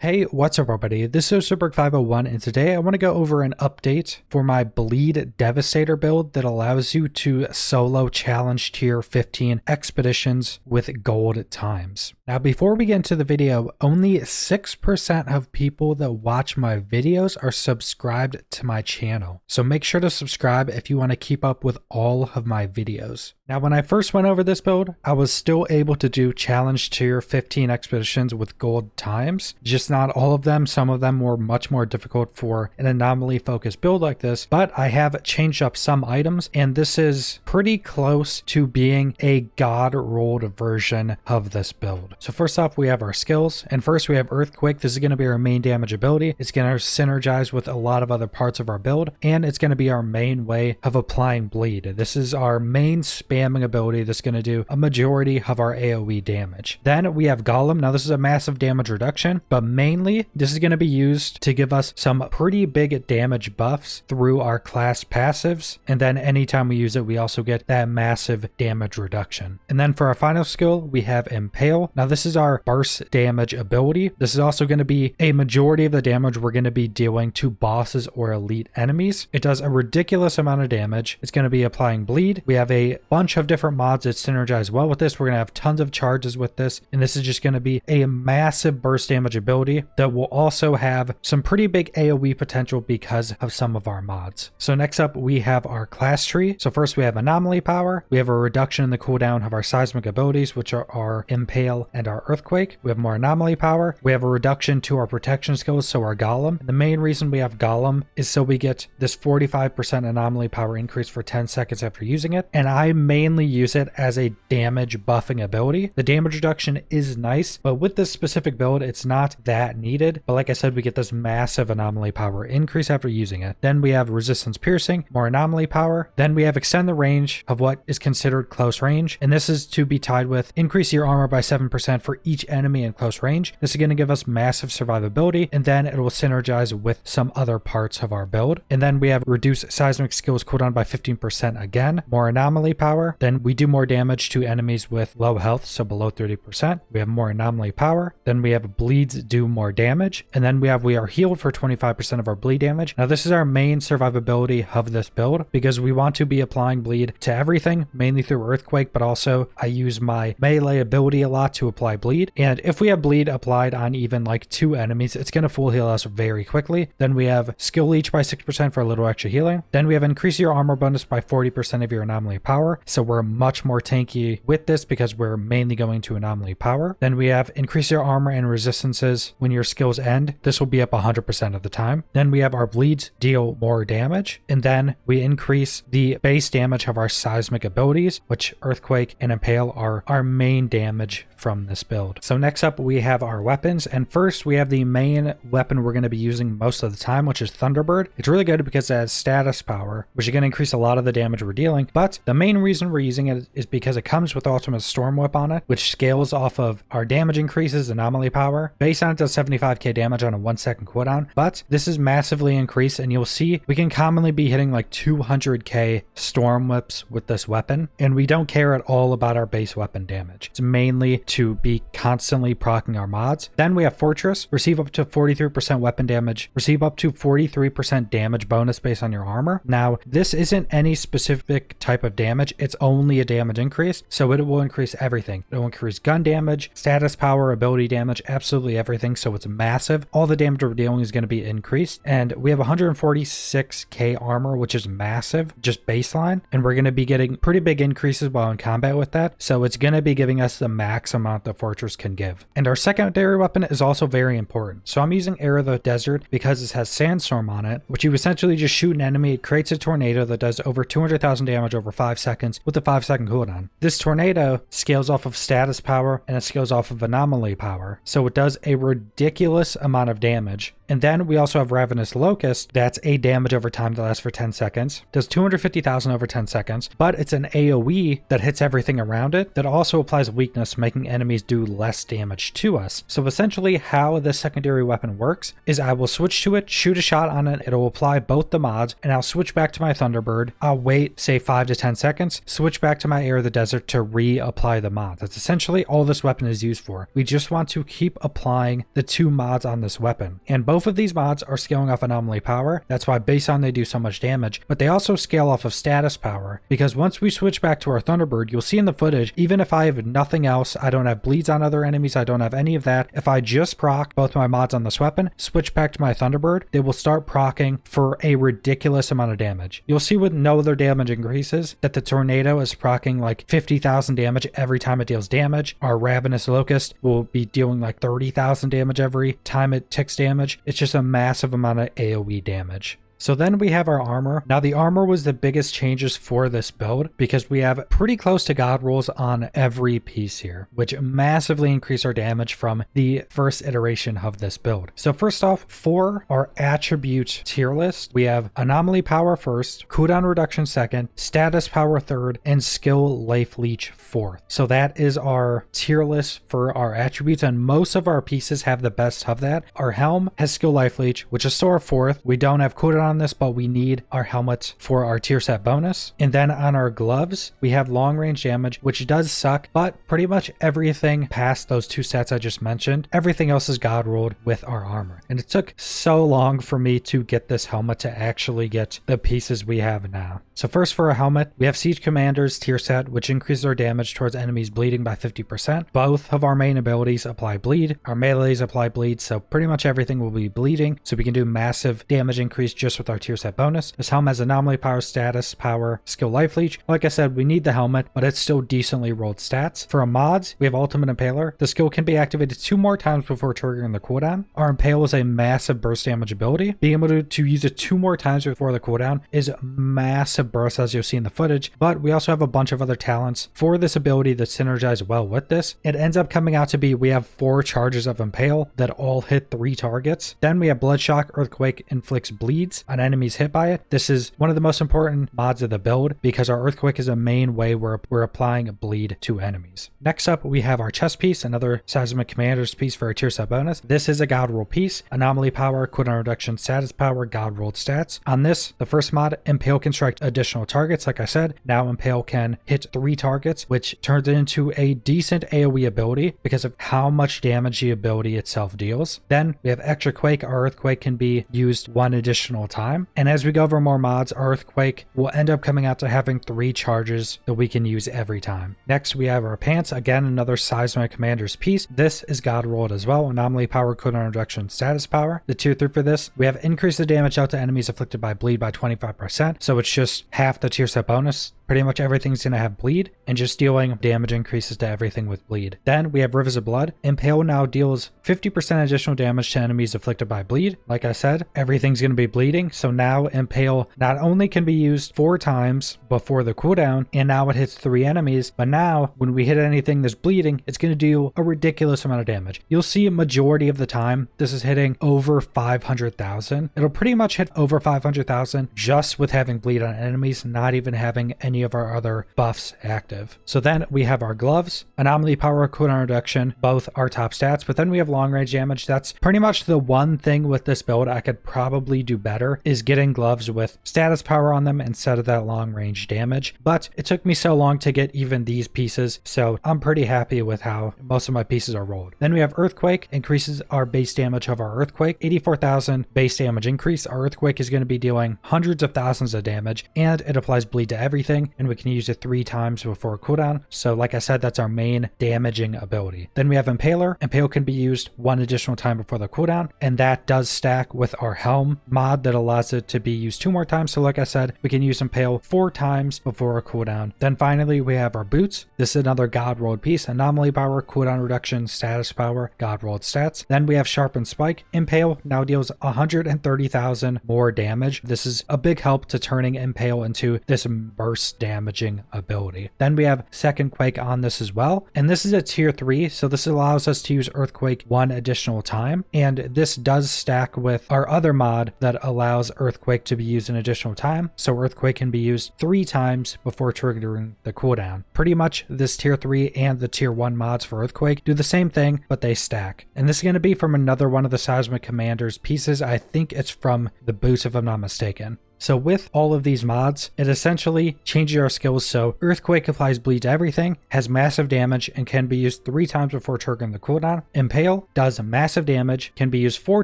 Hey, what's up everybody? This is Superberg501 and today I want to go over an update for my Bleed Devastator build that allows you to solo challenge tier 15 expeditions with gold times. Now before we get into the video, only 6% of people that watch my videos are subscribed to my channel. So make sure to subscribe if you want to keep up with all of my videos. Now when I first went over this build, I was still able to do challenge tier 15 expeditions with gold times, just not all of them. Some of them were much more difficult for an anomaly focused build like this, but I have changed up some items and this is pretty close to being a god rolled version of this build. So first off, we have our skills, and first we have Earthquake. This is going to be our main damage ability. It's going to synergize with a lot of other parts of our build, and it's going to be our main way of applying bleed. This is our main spamming ability that's going to do a majority of our AoE damage. Then we have Golem. Now this is a massive damage reduction, but mainly this is going to be used to give us some pretty big damage buffs through our class passives, and then anytime we use it we also get that massive damage reduction. And then for our final skill we have Impale. Now this is our burst damage ability. This is also going to be a majority of the damage we're going to be dealing to bosses or elite enemies. It does a ridiculous amount of damage. It's going to be applying bleed. We have a bunch of different mods that synergize well with this. We're going to have tons of charges with this, and this is just going to be a massive burst damage ability that will also have some pretty big AoE potential because of some of our mods. So next up we have our class tree. So first we have Anomaly power. We have a reduction in the cooldown of our seismic abilities, which are our Impale and our Earthquake. We have more Anomaly power. We have a reduction to our protection skills, so our Golem. And the main reason we have Golem is so we get this 45% Anomaly power increase for 10 seconds after using it, and I mainly use it as a damage buffing ability. The damage reduction is nice, but with this specific build it's not that needed. But like I said, we get this massive Anomaly power increase after using it. Then we have resistance piercing, more Anomaly power. Then we have extend the range of what is considered close range, and this is to be tied with increase your armor by 7% for each enemy in close range. This is going to give us massive survivability, and then it will synergize with some other parts of our build. And then we have reduce seismic skills cooldown by 15% again, more Anomaly power. Then we do more damage to enemies with low health, so below 30%. We have more Anomaly power. Then we have bleeds do more damage, and then we are healed for 25% of our bleed damage. Now this is our main survivability of this build because we want to be applying bleed to everything, mainly through Earthquake, but also I use my melee ability a lot to apply bleed. And if we have bleed applied on even like 2 enemies, it's going to full heal us very quickly. Then we have skill leech by 6% for a little extra healing. Then we have increase your armor bonus by 40% of your Anomaly power, so we're much more tanky with this because we're mainly going to Anomaly power. Then we have increase your armor and resistances when your skills end. This will be up 100% of the time. Then we have our bleeds deal more damage, and then we increase the base damage of our seismic abilities, which Earthquake and Impale are our main damage from this build. So next up we have our weapons, and first we have the main weapon we're going to be using most of the time, which is Thunderbird. It's really good because it has status power, which is going to increase a lot of the damage we're dealing, but the main reason we're using it is because it comes with ultimate storm whip on it, which scales off of our damage increases, Anomaly power. Base on it does 75k damage on a 1 second cooldown, but this is massively increased, and you'll see we can commonly be hitting like 200k storm whips with this weapon, and we don't care at all about our base weapon damage. It's mainly to be constantly proccing our mods. Then we have Fortress, receive up to 43% weapon damage, receive up to 43% damage bonus based on your armor. Now this isn't any specific type of damage, it's only a damage increase, so it will increase everything. It will increase gun damage, status power, ability damage, absolutely everything, so it's massive. All the damage we're dealing is going to be increased, and we have 146k armor, which is massive, just baseline, and we're going to be getting pretty big increases while in combat with that, so it's going to be giving us the max amount the Fortress can give. And our secondary weapon is also very important. So I'm using Air of the Desert because it has Sandstorm on it, which you essentially just shoot an enemy. It creates a tornado that does over 200,000 damage over 5 seconds with a 5-second cooldown. This tornado scales off of status power and it scales off of Anomaly power, so it does a ridiculous amount of damage. And then we also have Ravenous Locust. That's a damage over time that lasts for 10 seconds. Does 250,000 over 10 seconds, but it's an AoE that hits everything around it that also applies weakness, making enemies do less damage to us. So essentially how this secondary weapon works is I will switch to it, shoot a shot on it, it'll apply both the mods, and I'll switch back to my Thunderbird. I'll wait, say 5 to 10 seconds, switch back to my Air of the Desert to reapply the mods. That's essentially all this weapon is used for. We just want to keep applying the 2 mods on this weapon. And both of these mods are scaling off Anomaly power. That's why based on they do so much damage, but they also scale off of status power, because once we switch back to our Thunderbird, you'll see in the footage, even if I have nothing else, I don't have bleeds on other enemies, I don't have any of that, if I just proc both my mods on this weapon, switch back to my Thunderbird, they will start procking for a ridiculous amount of damage. You'll see with no other damage increases that the Tornado is procking like 50,000 damage every time it deals damage. Our Ravenous Locust will be dealing like 30,000 damage every time it ticks damage. It's just a massive amount of AoE damage. So then we have our armor. Now the armor was the biggest changes for this build because we have pretty close to God rolls on every piece here, which massively increase our damage from the first iteration of this build. So first off, for our attribute tier list, we have Anomaly power first, cooldown reduction second, status power third, and skill life leech fourth. So that is our tier list for our attributes, and most of our pieces have the best of that. Our helm has skill life leech, which is still our fourth. We don't have cooldown on this, but we need our helmet for our tier set bonus. And then on our gloves, we have long range damage, which does suck, but pretty much everything past those 2 sets I just mentioned, everything else is God rolled with our armor. And it took so long for me to get this helmet to actually get the pieces we have now. So first for a helmet, we have Siege Commander's tier set, which increases our damage towards enemies bleeding by 50%. Both of our main abilities apply bleed. Our melees apply bleed, so pretty much everything will be bleeding. So we can do massive damage increase just with our tier set bonus. This helmet has Anomaly power, status power, skill life leech. Like I said, we need the helmet, but it's still decently rolled stats. For our mods, we have Ultimate Impaler. The skill can be activated 2 more times before triggering the cooldown. Our Impale is a massive burst damage ability. Being able to use it 2 more times before the cooldown is massive burst, as you'll see in the footage, but we also have a bunch of other talents for this ability that synergize well with this. It ends up coming out to be we have 4 charges of Impale that all hit 3 targets. Then we have Bloodshock. Earthquake inflicts bleeds on enemies hit by it. This is one of the most important mods of the build because our Earthquake is a main way where we're applying a bleed to enemies. Next up, we have our chest piece, another Seismic Commander's piece for our tier set bonus. This is a God roll piece. Anomaly power, cooldown reduction, status power, God rolled stats. On this, the first mod, Impale can strike additional targets. Like I said, now Impale can hit 3 targets, which turns it into a decent AoE ability because of how much damage the ability itself deals. Then we have Extra Quake. Our Earthquake can be used 1 additional time. And as we go over more mods, our Earthquake will end up coming out to having 3 charges that we can use every time. Next, we have our pants. Again, another Seismic Commander's piece. This is God rolled as well. Anomaly power, cooldown reduction, status power. The tier 3 for this, we have increased the damage out to enemies afflicted by bleed by 25%. So it's just half the tier set bonus. Pretty much everything's going to have bleed and just dealing damage increases to everything with bleed. Then we have Rivers of Blood. Impale now deals 50% additional damage to enemies afflicted by bleed. Like I said, everything's going to be bleeding. So now Impale not only can be used 4 times before the cooldown, and now it hits 3 enemies, but now when we hit anything that's bleeding, it's going to deal a ridiculous amount of damage. You'll see a majority of the time this is hitting over 500,000. It'll pretty much hit over 500,000 just with having bleed on enemies, not even having any of our other buffs active. So then we have our gloves, Anomaly power, cooldown reduction, both are top stats, but then we have long range damage. That's pretty much the one thing with this build I could probably do better is getting gloves with status power on them instead of that long range damage. But it took me so long to get even these pieces, so I'm pretty happy with how most of my pieces are rolled. Then we have Earthquake, increases our base damage of our Earthquake, 84,000 base damage increase. Our Earthquake is going to be dealing hundreds of thousands of damage, and it applies bleed to everything, and we can use it 3 times before cooldown. So like I said, that's our main damaging ability. Then we have Impaler. Impale can be used 1 additional time before the cooldown, and that does stack with our Helm mod that allows it to be used 2 more times. So like I said, we can use Impale 4 times before a cooldown. Then finally, we have our boots. This is another God rolled piece. Anomaly power, cooldown reduction, status power, God rolled stats. Then we have Sharpened Spike. Impale now deals 130,000 more damage. This is a big help to turning Impale into this burst most damaging ability. Then we have Second Quake on this as well, and this is a tier 3, so this allows us to use Earthquake one additional time, and this does stack with our other mod that allows Earthquake to be used an additional time, so Earthquake can be used 3 times before triggering the cooldown. Pretty much this tier 3 and the tier 1 mods for Earthquake do the same thing, but they stack. And this is going to be from another one of the Seismic Commander's pieces. I think it's from the boot if I'm not mistaken. So with all of these mods, it essentially changes our skills so Earthquake applies bleed to everything, has massive damage, and can be used 3 times before triggering the cooldown. Impale does massive damage, can be used 4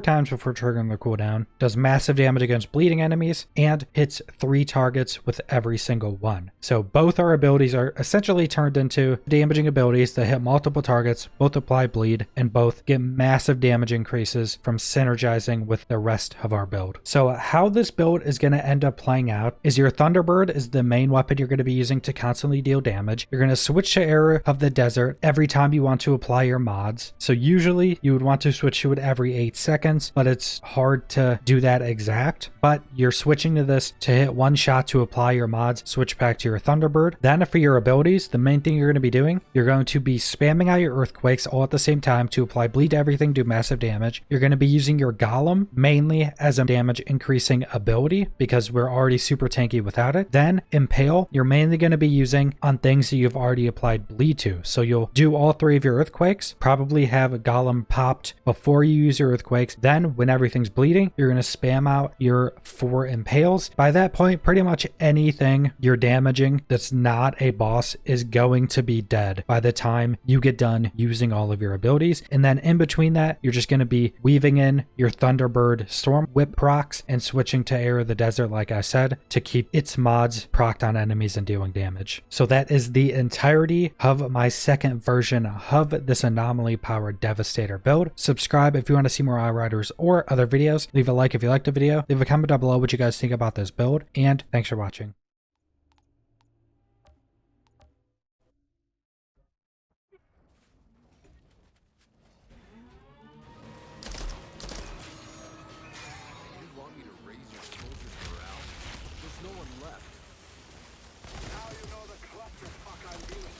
times before triggering the cooldown, does massive damage against bleeding enemies, and hits 3 targets with every single one. So both our abilities are essentially turned into damaging abilities that hit multiple targets, both apply bleed, and both get massive damage increases from synergizing with the rest of our build. So how this build is going to end up playing out is your Thunderbird is the main weapon you're going to be using to constantly deal damage. You're going to switch to Era of the Desert every time you want to apply your mods. So usually you would want to switch to it every 8 seconds, but it's hard to do that exact. But you're switching to this to hit 1 shot to apply your mods, switch back to your Thunderbird. Then for your abilities, the main thing you're going to be doing, you're going to be spamming out your Earthquakes all at the same time to apply bleed to everything, do massive damage. You're going to be using your Golem mainly as a damage increasing ability because we're already super tanky without it. Then Impale, you're mainly going to be using on things that you've already applied bleed to. So you'll do all 3 of your Earthquakes, probably have a Golem popped before you use your Earthquakes. Then when everything's bleeding, you're going to spam out your 4 Impales. By that point, pretty much anything you're damaging that's not a boss is going to be dead by the time you get done using all of your abilities. And then in between that, you're just going to be weaving in your Thunderbird Storm Whip procs and switching to Air of the Desert, like I said, to keep its mods procced on enemies and dealing damage. So that is the entirety of my second version of this Anomaly powered Devastator build. Subscribe if you want to see more Outriders or other videos. Leave a like if you liked the video. Leave a comment down below what you guys think about this build, and thanks for watching. No one left. Now you know the clusterfuck I'm doing.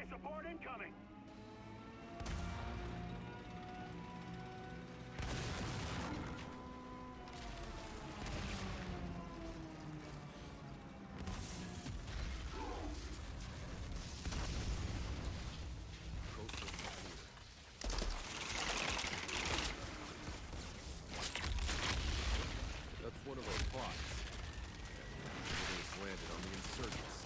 Military support incoming! That's one of our pods. It's landed on the insurgents.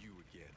You again.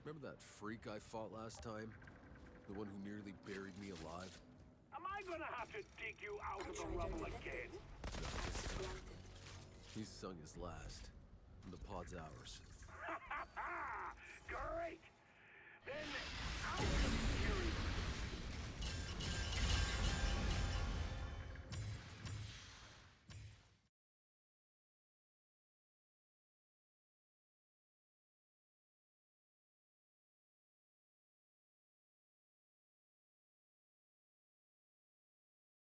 Remember that freak I fought last time? The one who nearly buried me alive? Am I gonna have to dig you out of the rubble again? He's sung his last, and the pod's ours. Great! Then